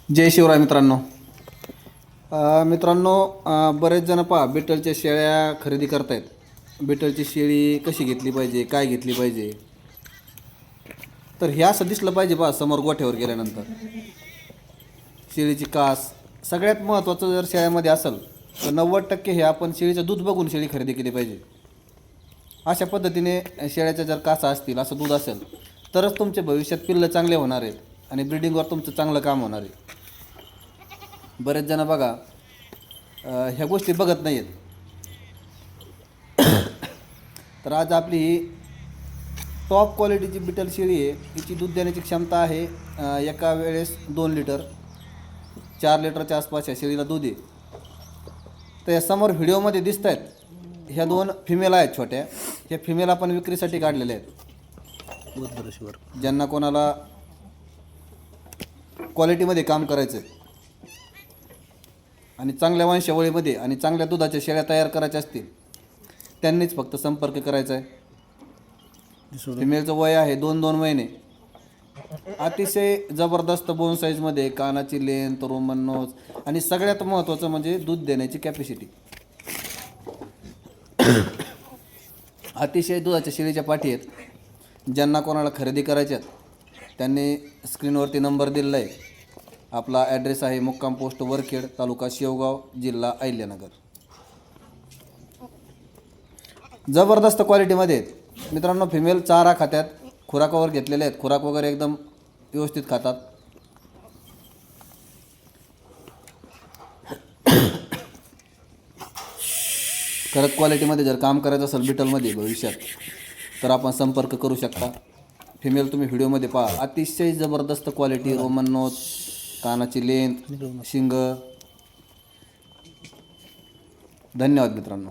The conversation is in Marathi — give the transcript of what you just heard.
जय शिवराय मित्रांनो. मित्रांनो, बरेच जण पहा बिटलच्या शेळ्या खरेदी करतायत. बिटलची शेळी कशी घेतली पाहिजे, काय घेतली पाहिजे, तर हे असं दिसलं पाहिजे पहा समोर गोठ्यावर गेल्यानंतर. शेळीची कास सगळ्यात महत्त्वाचं जर शेळ्यामध्ये असेल तर 90% हे आपण शेळीचं दूध बघून शेळी खरेदी केली पाहिजे. अशा पद्धतीने शेळ्याच्या जर कासा असतील, असं दूध असेल, तरच तुमचे भविष्यात पिल्लं चांगले होणार आहेत आणि ब्रीडिंगवर तुमचं चांगलं काम होणार आहे. बरेच जण बघा ह्या गोष्टी बघत नाही आहेत. तर आज आपली ही टॉप क्वालिटीची बिटल शेळी आहे. हिची दूध देण्याची क्षमता आहे एका वेळेस 2 लिटर, 4 लिटरच्या आसपास या शेळीला दूध आहे. तर या समोर व्हिडिओमध्ये दिसत आहेत ह्या 2 फिमेल आहेत छोट्या. ह्या फिमेल आपण विक्रीसाठी काढलेल्या आहेत. ज्यांना कोणाला क्वालिटीमध्ये काम करायचं आहे आणि चांगल्या वंशावळीमध्ये आणि चांगल्या दुधाच्या शेळ्या तयार करायच्या असतील त्यांनीच फक्त संपर्क करायचा आहे. फिमेलचं वय आहे 2 महिने. अतिशय जबरदस्त बोन साईजमध्ये, कानाची लेंथ, रोमन नोज आणि सगळ्यात महत्त्वाचं म्हणजे दूध देण्याची कॅपॅसिटी. अतिशय दुधाच्या शेळीच्या पाठी आहेत. ज्यांना कोणाला खरेदी करायच्यात त्यांनी स्क्रीनवरती नंबर दिलेला आहे. आपला ॲड्रेस आहे मुक्काम पोस्ट वरखेड, तालुका शेवगाव, जिल्हा अहिल्यानगर. जबरदस्त क्वालिटीमध्ये आहेत मित्रांनो. फिमेल चारा खात्यात, खुराकावर घेतलेले आहेत. खुराक वगैरे एकदम व्यवस्थित खातात. खरंच क्वालिटीमध्ये जर काम करायचं असेल बिटलमध्ये भविष्यात तर आपण संपर्क करू शकता. फिमेल तुम्ही व्हिडिओमध्ये पहा. अतिशय जबरदस्त क्वालिटी, रोमन नोज, कानाची लेंथ, शिंग. धन्यवाद मित्रांनो.